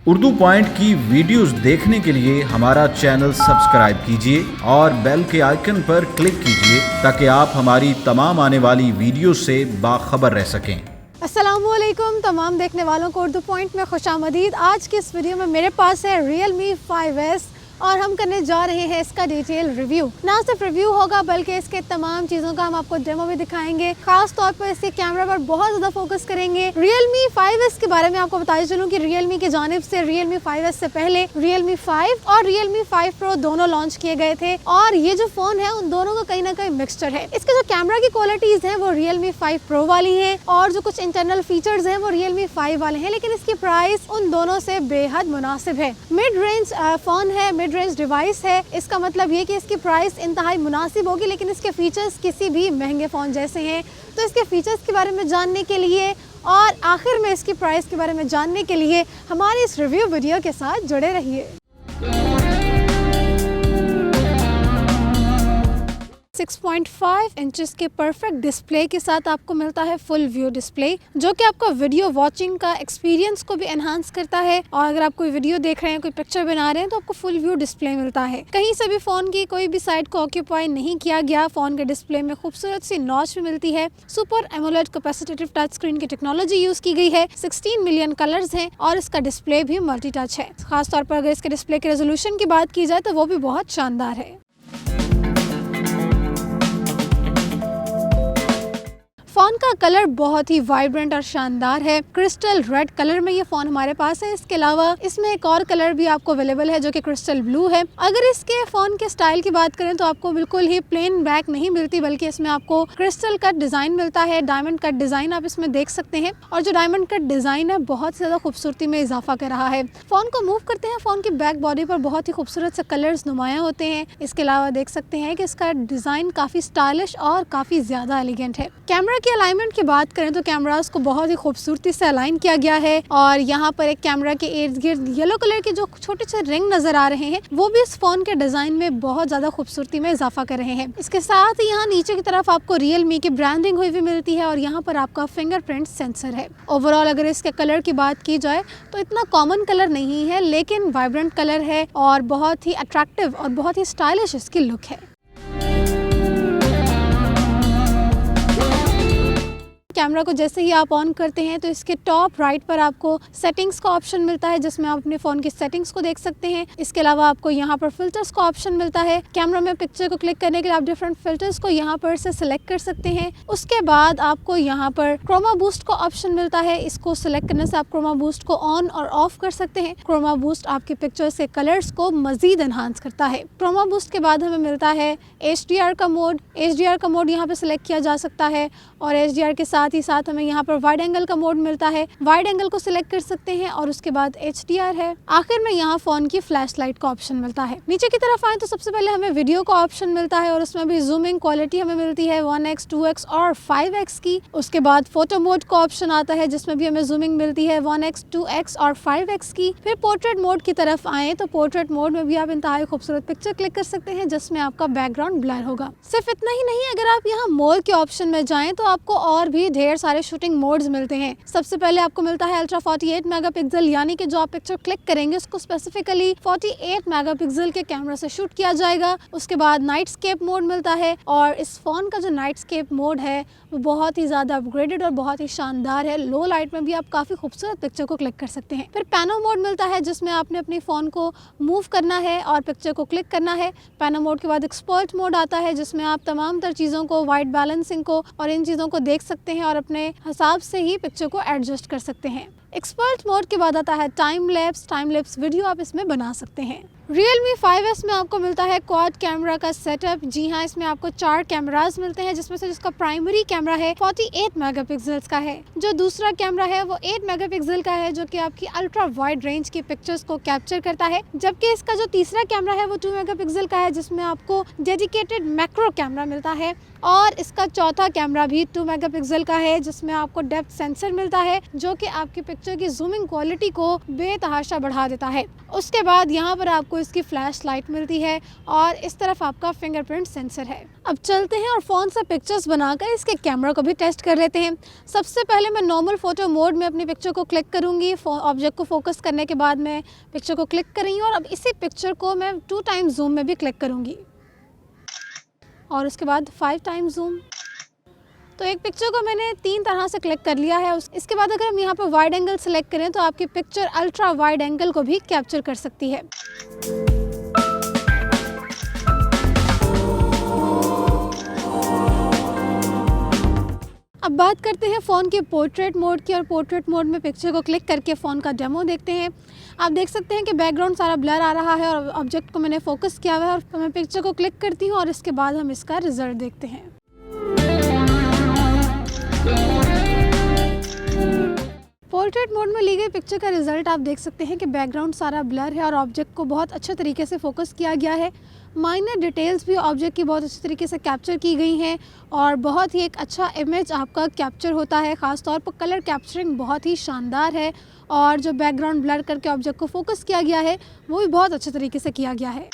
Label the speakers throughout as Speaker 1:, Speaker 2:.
Speaker 1: Urdu point की videos देखने के लिए हमारा चैनल सब्सक्राइब कीजिए और बेल के आइकन पर क्लिक कीजिए ताकि आप हमारी तमाम आने वाली वीडियो से बाखबर रह सकें।
Speaker 2: अस्सलामुअलैकुम तमाम देखने वालों को उर्दू पॉइंट में खुशामदीद। आज के इस वीडियो में मेरे पास है Realme 5S और हम करने जा रहे हैं इसका डिटेल रिव्यू। ना सिर्फ रिव्यू होगा बल्कि इसके तमाम चीज़ों का हम आपको डेमो भी दिखाएंगे। खास तौर पर इसके कैमरा पर बहुत ज़्यादा फोकस करेंगे। Realme 5S के बारे में आपको बताया चलूँ कि Realme की जानिब से Realme 5S से पहले Realme 5 और Realme 5 Pro दोनों लॉन्च किए गए थे और ये जो फ़ोन है उन दोनों का कहीं ना कहीं मिक्सचर है। इसके जो कैमरा की क्वालिटीज़ हैं वो Realme 5 Pro वाली हैं और जो कुछ इंटरनल फीचर्स हैं वो Realme 5 वाले हैं, लेकिन इसकी प्राइस उन दोनों से बेहद मुनासिब है। मिड रेंज फ़ोन है, मिड रेंज डिवाइस है, इसका मतलब ये कि इसकी प्राइस इंतहाई मुनासिब होगी, लेकिन इसके फीचर्स किसी भी महंगे फ़ोन जैसे हैं। तो इसके फीचर्स के बारे में जानने के लिए और आखिर में इसकी प्राइस के बारे में जानने के लिए हमारी इस रिव्यू वीडियो के साथ जुड़े रहिए। 6.5 इंचेस के परफेक्ट डिस्प्ले के साथ आपको मिलता है फुल व्यू डिस्प्ले, जो कि आपको वीडियो वॉचिंग का एक्सपीरियंस को भी एनहांस करता है। और अगर आप कोई वीडियो देख रहे हैं, कोई पिक्चर बना रहे हैं, तो आपको फुल व्यू डिस्प्ले मिलता है। कहीं से भी फोन की कोई भी साइड को ऑक्यूपाई नहीं किया गया। फोन के डिस्प्ले में खूबसूरत सी नॉच भी मिलती है। Super AMOLED capacitive touch screen की टेक्नोलॉजी यूज की गई है। 16 मिलियन कलर्स हैं और इसका डिस्प्ले भी मल्टी टच है। खासतौर पर अगर इसके डिस्प्ले के रेजोल्यूशन की बात की जाए तो वो भी बहुत शानदार है। फ़ोन का कलर बहुत ही वाइब्रेंट और शानदार है। क्रिस्टल रेड कलर में ये फ़ोन हमारे पास है। इसके अलावा इसमें एक और कलर भी आपको अवेलेबल है जो कि क्रिस्टल ब्लू है। अगर इसके फ़ोन के स्टाइल की बात करें तो आपको बिल्कुल ही प्लेन बैक नहीं मिलती, बल्कि इसमें आपको क्रिस्टल कट डिज़ाइन मिलता है। डायमंड कट डिज़ाइन आप इसमें देख सकते हैं और जो डायमंड कट डिज़ाइन है बहुत ज़्यादा खूबसूरती में इजाफा कर रहा है। फ़ोन को मूव करते हैं, फ़ोन की बैक बॉडी पर बहुत ही खूबसूरत से कलर्स नुमायाँ होते हैं। इसके अलावा देख सकते हैं कि इसका डिज़ाइन काफ़ी स्टाइलिश और काफ़ी ज़्यादा एलिगेंट है। कैमरा की अलाइनमेंट की बात करें तो कैमरास को बहुत ही खूबसूरती से अलाइन किया गया है और यहाँ पर एक कैमरा के इर्द गिर्द येलो कलर के जो छोटे से रिंग नजर आ रहे हैं वो भी इस फोन के डिजाइन में बहुत ज्यादा खूबसूरती में इजाफा कर रहे हैं। इसके साथ ही यहाँ नीचे की तरफ आपको Realme की ब्रांडिंग हुई भी मिलती है और यहाँ पर आपका फिंगरप्रिंट सेंसर है। ओवरऑल अगर इसके कलर की बात की जाए तो इतना कॉमन कलर नहीं है, लेकिन वाइब्रेंट कलर है और बहुत ही अट्रैक्टिव और बहुत ही स्टाइलिश इसकी लुक है। कैमरा को जैसे ही आप ऑन करते हैं तो इसके टॉप राइट पर आपको सेटिंग्स का ऑप्शन मिलता है, जिसमें आप अपने फ़ोन की सेटिंग्स को देख सकते हैं। इसके अलावा आपको यहाँ पर फिल्टर्स का ऑप्शन मिलता है। कैमरा में पिक्चर को क्लिक करने के लिए आप डिफरेंट फिल्टर्स को यहाँ पर से सिलेक्ट कर सकते हैं। उसके बाद आपको यहाँ पर क्रोमा बूस्ट का ऑप्शन मिलता है। इसको सिलेक्ट करने से आप क्रोमा बूस्ट को ऑन और ऑफ कर सकते हैं। क्रोमा बूस्ट आपके पिक्चर्स के कलर्स को मजीद एनहांस करता है। क्रोमा बूस्ट के बाद हमें मिलता है HDR का मोड। HDR का मोड यहाँ पर सिलेक्ट किया जा सकता है और HDR के साथ ही साथ हमें यहाँ पर वाइड एंगल का मोड मिलता है। वाइड एंगल को सिलेक्ट कर सकते हैं और उसके बाद HDR है। आखिर में यहाँ फोन की फ्लैश लाइट का ऑप्शन मिलता है। नीचे की तरफ आए तो सबसे पहले हमें वीडियो का ऑप्शन मिलता है और उसमें भी जूमिंग क्वालिटी हमें मिलती है 1x, 2x और 5x की। उसके बाद फोटो मोड का ऑप्शन आता है जिसमें भी हमें जूमिंग मिलती है 1x, 2x और 5x की। फिर पोर्ट्रेट मोड की तरफ आए तो पोर्ट्रेट मोड में भी आप इंतहाई खूबसूरत पिक्चर क्लिक कर सकते हैं जिसमें आपका बैकग्राउंड ब्लर होगा। सिर्फ इतना ही नहीं, अगर आप यहाँ मोर के ऑप्शन में जाएं तो आपको और भी ढेर सारे शूटिंग मोड्स मिलते हैं। सबसे पहले आपको मिलता है अल्ट्रा 48 मेगापिक्सल, यानी कि जो आप पिक्चर क्लिक करेंगे उसको स्पेसिफिकली 48 मेगापिक्सल के कैमरा से शूट किया जाएगा। उसके बाद नाइटस्केप मोड मिलता है और इस फोन का जो नाइटस्केप मोड है वो बहुत ही ज़्यादा अपग्रेडेड और बहुत ही शानदार है। लो लाइट में भी आप काफ़ी खूबसूरत पिक्चर को क्लिक कर सकते हैं। फिर पैनो मोड मिलता है जिसमें आपने अपनी फ़ोन को मूव करना है और पिक्चर को क्लिक करना है। पैनो मोड के बाद एक्सपर्ट मोड आता है जिसमें आप तमाम तर चीज़ों को, वाइट बैलेंसिंग को और इन चीज़ों को देख सकते हैं और अपने हिसाब से ही पिक्चर को एडजस्ट कर सकते हैं। एक्सपर्ट मोड के बाद आता है टाइम लैप्स वीडियो आप इसमें बना सकते हैं। Realme 5S में आपको मिलता है क्वाड कैमरा का सेटअप। जी हाँ, इसमें आपको 4 कैमरास मिलते हैं जिसमें से जिसका प्राइमरी कैमरा है 48 मेगापिक्सल्स का है। जो दूसरा कैमरा है वो 8 मेगापिक्सल का है जो कि आपकी अल्ट्रा वाइड रेंज की पिक्चर्स को कैप्चर करता है। जबकि इसका जो तीसरा कैमरा है वो 2 मेगापिक्सल का है जिसमें आपको डेडिकेटेड मैक्रो कैमरा मिलता है। और इसका चौथा कैमरा भी 2 मेगापिक्सल का है जिसमें आपको डेप्थ सेंसर मिलता है जो कि आपकी पिक्चर की जूमिंग क्वालिटी को बेतहाशा बढ़ा देता है। उसके बाद यहाँ पर आपको इसकी फ्लैश लाइट मिलती है और इस तरफ आपका फिंगरप्रिंट सेंसर है। अब चलते हैं और फ़ोन से पिक्चर्स बनाकर इसके कैमरा को भी टेस्ट कर लेते हैं। सबसे पहले मैं नॉर्मल फ़ोटो मोड में अपनी पिक्चर को क्लिक करूँगी। ऑब्जेक्ट को फोकस करने के बाद मैं पिक्चर को क्लिक कर रही हूँ और अब इसी पिक्चर को मैं 2 टाइम जूम में भी क्लिक करूँगी और उसके बाद 5 टाइम जूम। तो एक पिक्चर को मैंने 3 तरह से क्लिक कर लिया है। इसके बाद अगर हम यहाँ पर वाइड एंगल सेलेक्ट करें तो आपकी पिक्चर अल्ट्रा वाइड एंगल को भी कैप्चर कर सकती है। अब बात करते हैं फ़ोन के पोर्ट्रेट मोड की और पोर्ट्रेट मोड में पिक्चर को क्लिक करके फ़ोन का डेमो देखते हैं। आप देख सकते हैं कि बैकग्राउंड सारा ब्लर आ रहा है और ऑब्जेक्ट को मैंने फोकस किया हुआ है और मैं पिक्चर को क्लिक करती हूँ और इसके बाद हम इसका रिजल्ट देखते हैं। पोर्ट्रेट मोड में ली गई पिक्चर का रिजल्ट आप देख सकते हैं कि बैकग्राउंड सारा ब्लर है और ऑब्जेक्ट को बहुत अच्छे तरीके से फोकस किया गया है। माइनर डिटेल्स भी ऑब्जेक्ट की बहुत अच्छी तरीके से कैप्चर की गई हैं और बहुत ही एक अच्छा इमेज आपका कैप्चर होता है। ख़ास तौर पर कलर कैप्चरिंग बहुत ही शानदार है और जो बैकग्राउंड ब्लर करके ऑब्जेक्ट को फोकस किया गया है वो भी बहुत अच्छे तरीके से किया गया है।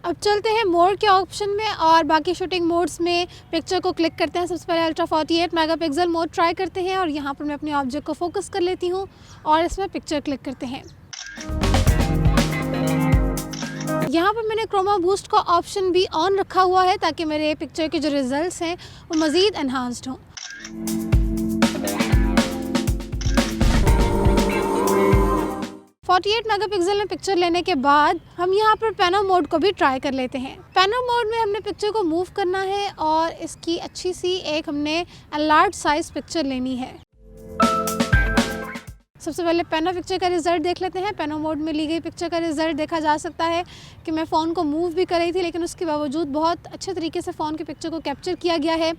Speaker 2: अब चलते हैं मोड के ऑप्शन में और बाकी शूटिंग मोड्स में पिक्चर को क्लिक करते हैं। सबसे पहले अल्ट्रा 48 मेगापिक्सल मोड ट्राई करते हैं और यहाँ पर मैं अपने ऑब्जेक्ट को फोकस कर लेती हूँ और इसमें पिक्चर क्लिक करते हैं। यहाँ पर मैंने क्रोमा बूस्ट का ऑप्शन भी ऑन रखा हुआ है ताकि मेरे पिक्चर के जो रिजल्ट्स हैं वो मज़ीद एनहांस्ड हों। .48 मेगापिक्सल में पिक्चर लेने के बाद हम यहाँ पर पैनो मोड को भी ट्राई कर लेते हैं। पैनो मोड में हमने पिक्चर को मूव करना है और इसकी अच्छी सी एक हमने लार्ज साइज पिक्चर लेनी है। सबसे पहले पैनो पिक्चर का रिजल्ट देख लेते हैं। पैनो मोड में ली गई पिक्चर का रिजल्ट देखा जा सकता है कि मैं फ़ोन को मूव भी कर रही थी लेकिन उसके बावजूद बहुत अच्छे तरीके से फ़ोन की पिक्चर को कैप्चर किया गया है।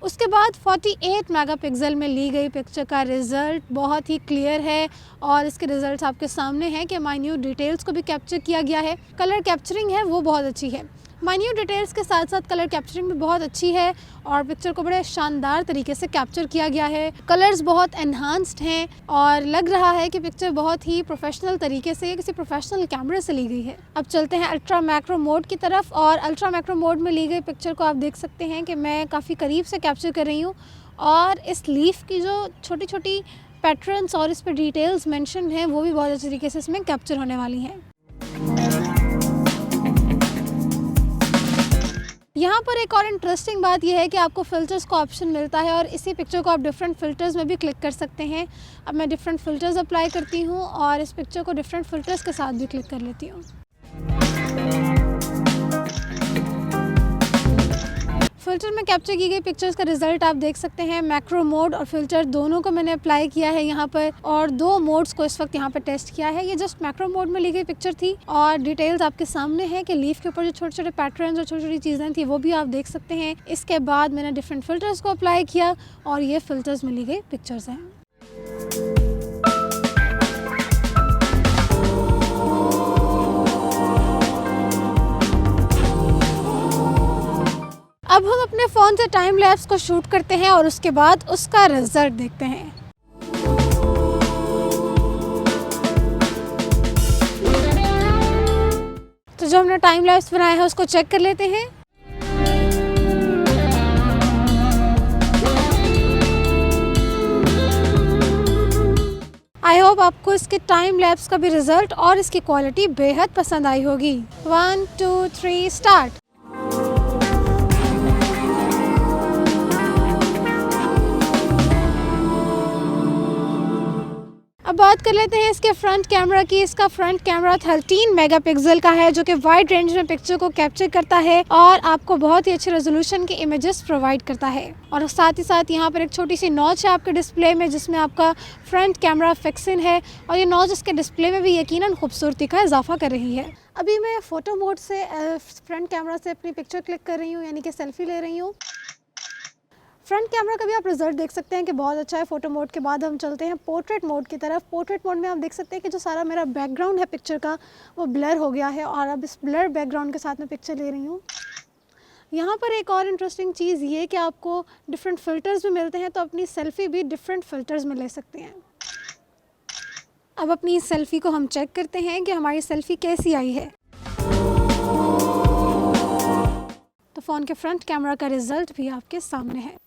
Speaker 2: उसके बाद 48 मेगापिक्सल में ली गई पिक्चर का रिज़ल्ट बहुत ही क्लियर है और इसके रिज़ल्ट्स आपके सामने हैं कि माइन्यूट डिटेल्स को भी कैप्चर किया गया है। कलर कैप्चरिंग है वो बहुत अच्छी है। माइन्यूट डिटेल्स के साथ साथ कलर कैप्चरिंग भी बहुत अच्छी है और पिक्चर को बड़े शानदार तरीके से कैप्चर किया गया है। कलर्स बहुत एनहांस्ड हैं और लग रहा है कि पिक्चर बहुत ही प्रोफेशनल तरीके से किसी प्रोफेशनल कैमरे से ली गई है। अब चलते हैं अल्ट्रा मैक्रो मोड की तरफ और अल्ट्रा मैक्रो मोड में ली गई पिक्चर को आप देख सकते हैं कि मैं काफ़ी करीब से कैप्चर कर रही हूँ और इस लीफ की जो छोटी छोटी पैटर्न्स और इस पर डिटेल्स मेंशन हैं वो भी बहुत अच्छे तरीके से इसमें कैप्चर होने वाली हैं। यहाँ पर एक और इंटरेस्टिंग बात यह है कि आपको फ़िल्टर्स का ऑप्शन मिलता है और इसी पिक्चर को आप डिफरेंट फ़िल्टर्स में भी क्लिक कर सकते हैं। अब मैं डिफरेंट फ़िल्टर्स अप्लाई करती हूँ और इस पिक्चर को डिफरेंट फ़िल्टर्स के साथ भी क्लिक कर लेती हूँ। फ़िल्टर में कैप्चर की गई पिक्चर्स का रिज़ल्ट आप देख सकते हैं। मैक्रो मोड और फ़िल्टर दोनों को मैंने अप्लाई किया है यहाँ पर और 2 मोड्स को इस वक्त यहाँ पर टेस्ट किया है। ये जस्ट मैक्रो मोड में ली गई पिक्चर थी और डिटेल्स आपके सामने है कि लीफ के ऊपर जो छोटे छोटे पैटर्न्स और छोटी छोटी चीज़ें थी वो भी आप देख सकते हैं। इसके बाद मैंने डिफरेंट फ़िल्टर्स को अप्लाई किया और ये फ़िल्टर्स में ली गई पिक्चर्स हैं। अब हम अपने फ़ोन से टाइम लैप्स को शूट करते हैं और उसके बाद उसका रिजल्ट देखते हैं। तो जो हमने टाइम लैप्स बनाया है उसको चेक कर लेते हैं। आई होप आपको इसके टाइम लैप्स का भी रिजल्ट और इसकी क्वालिटी बेहद पसंद आई होगी। 1 2 3 स्टार्ट। अब बात कर लेते हैं इसके फ्रंट कैमरा की। इसका फ्रंट कैमरा 13 मेगापिक्सल का है जो कि वाइड रेंज में पिक्चर को कैप्चर करता है और आपको बहुत ही अच्छे रेजोल्यूशन के इमेजेस प्रोवाइड करता है। और साथ ही साथ यहाँ पर एक छोटी सी नॉच है आपके डिस्प्ले में जिसमें आपका फ्रंट कैमरा फिक्सिंग है और ये नॉच इसके डिस्प्ले में भी यकीनन खूबसूरती का इजाफा कर रही है। अभी मैं फ़ोटो मोड से फ्रंट कैमरा से अपनी पिक्चर क्लिक कर रही हूँ यानी कि सेल्फी ले रही हूँ। फ्रंट कैमरा का भी आप रिजल्ट देख सकते हैं कि बहुत अच्छा है। फोटो मोड के बाद हम चलते हैं पोर्ट्रेट मोड की तरफ। पोर्ट्रेट मोड में आप देख सकते हैं कि जो सारा मेरा बैकग्राउंड है पिक्चर का वो ब्लर हो गया है और अब इस ब्लर बैकग्राउंड के साथ मैं पिक्चर ले रही हूँ। यहाँ पर एक और इंटरेस्टिंग चीज़ ये कि आपको डिफरेंट फ़िल्टर्स भी मिलते हैं, तो अपनी सेल्फ़ी भी डिफरेंट फ़िल्टर्स में ले सकते हैं। अब अपनी सेल्फ़ी को हम चेक करते हैं कि हमारी सेल्फ़ी कैसी आई है। तो फ़ोन के फ्रंट कैमरा का रिज़ल्ट भी आपके सामने है।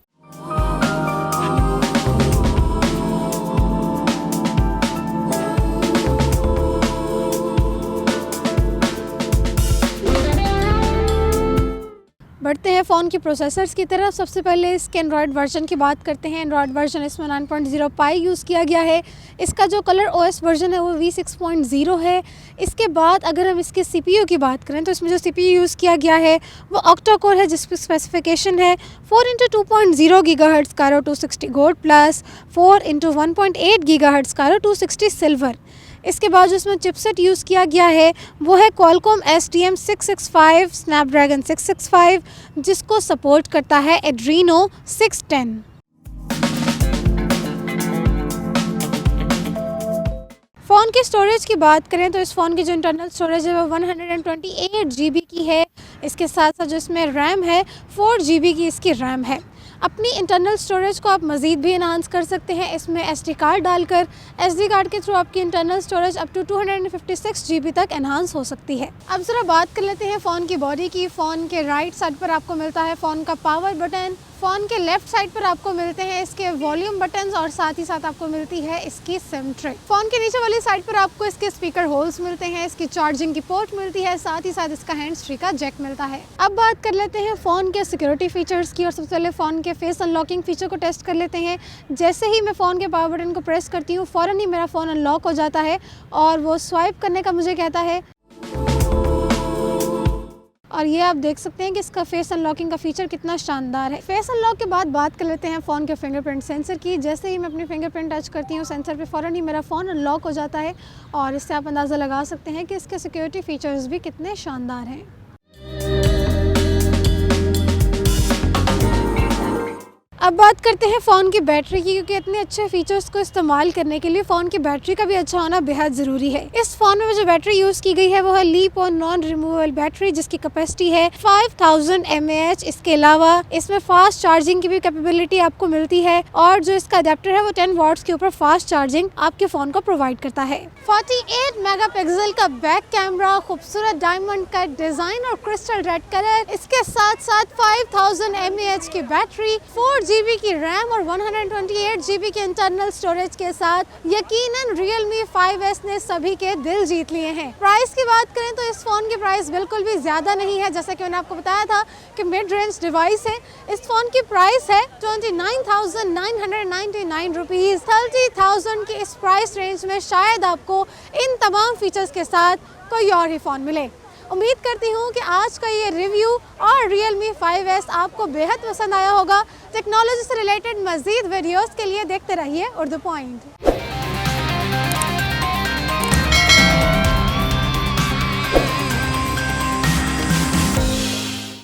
Speaker 2: बढ़ते हैं फ़ोन की प्रोसेसर्स की तरफ। सबसे पहले इसके एंड्रॉयड वर्जन की बात करते हैं। एंड्रॉयड वर्जन इसमें 9.0 पाई यूज़ किया गया है। इसका जो कलर OS वर्जन है वो V6.0 है। इसके बाद अगर हम इसके CPU की बात करें तो इसमें जो CPU यूज़ किया गया है वो ऑक्टा कोर है, जिसकी स्पेसिफिकेशन है 4x2.0 GHz Cairo 260 gold plus 4x1.8 GHz Cairo 260 silver. इसके बाद जो इसमें चिपसेट यूज़ किया गया है वो है Qualcomm STM 665 Snapdragon 665, जिसको सपोर्ट करता है Adreno 610। फ़ोन की स्टोरेज की बात करें तो इस फ़ोन की जो इंटरनल स्टोरेज है वो 128 GB की है। इसके साथ साथ जो इसमें रैम है 4 GB की इसकी रैम है। अपनी इंटरनल स्टोरेज को आप मज़ीद भी इन्हांस कर सकते हैं इसमें SD कार्ड डालकर। SD कार्ड के थ्रू आपकी internal storage up to 256 GB तक एनहांस हो सकती है। अब ज़रा बात कर लेते हैं फ़ोन की बॉडी की। फ़ोन के राइट साइड पर आपको मिलता है फ़ोन का पावर बटन। फ़ोन के लेफ़्ट साइड पर आपको मिलते हैं इसके वॉल्यूम बटन्स और साथ ही साथ आपको मिलती है इसकी सिम ट्रे। फ़ोन के नीचे वाली साइड पर आपको इसके स्पीकर होल्स मिलते हैं, इसकी चार्जिंग की पोर्ट मिलती है, साथ ही साथ इसका हैंड्स फ्री का जैक मिलता है। अब बात कर लेते हैं फ़ोन के सिक्योरिटी फीचर्स की और सबसे पहले फ़ोन के फेस अनलॉकिंग फीचर को टेस्ट कर लेते हैं। जैसे ही मैं फ़ोन के पावर बटन को प्रेस करती हूँ फ़ौरन ही मेरा फ़ोन अनलॉक हो जाता है और वो स्वाइप करने का मुझे कहता है। और ये आप देख सकते हैं कि इसका फेस अनलॉकिंग का फीचर कितना शानदार है। फेस अनलॉक के बाद बात कर लेते हैं फ़ोन के फिंगरप्रिंट सेंसर की। जैसे ही मैं अपनी फिंगरप्रिंट टच करती हूँ सेंसर पे फ़ौरन ही मेरा फ़ोन अनलॉक हो जाता है और इससे आप अंदाज़ा लगा सकते हैं कि इसके सिक्योरिटी फीचर्स भी कितने शानदार हैं। अब बात करते हैं फ़ोन की बैटरी की, क्योंकि इतने अच्छे फीचर्स को इस्तेमाल करने के लिए फ़ोन की बैटरी का भी अच्छा होना बेहद ज़रूरी है। इस फ़ोन में जो बैटरी यूज़ की गई है वो है लीप और नॉन रिमूवेबल बैटरी, जिसकी कैपेसिटी है 5000 mAh। इसके अलावा इसमें फास्ट चार्जिंग की भी कैपेबिलिटी आपको मिलती है और जो इसका अडेप्टर है वो 10 वॉट्स के ऊपर फास्ट चार्जिंग आपके फ़ोन को प्रोवाइड करता है। 48 मेगापिक्सल का बैक कैमरा, खूबसूरत डायमंड कट डिज़ाइन और क्रिस्टल रेड कलर, इसके साथ साथ 5000 mAh की बैटरी, 4 GB की रैम और 128 GB की इंटरनल स्टोरेज के साथ यकीनन Realme 5S ने सभी के दिल जीत लिए हैं। प्राइस की बात करें तो इस फ़ोन की प्राइस बिल्कुल भी ज़्यादा नहीं है। जैसा कि मैंने आपको बताया था कि मिड रेंज डिवाइस है। इस फ़ोन की प्राइस है 29,999 रुपीज़। 30,000 की इस प्राइस रेंज में शायद आपको इन तमाम फीचर्स के साथ कोई और ही फ़ोन मिले। उम्मीद करती हूँ कि आज का ये रिव्यू और Realme 5S आपको बेहद पसंद आया होगा। टेक्नोलॉजी से रिलेटेड मज़ीद वीडियोस के लिए देखते रहिए उर्दू पॉइंट।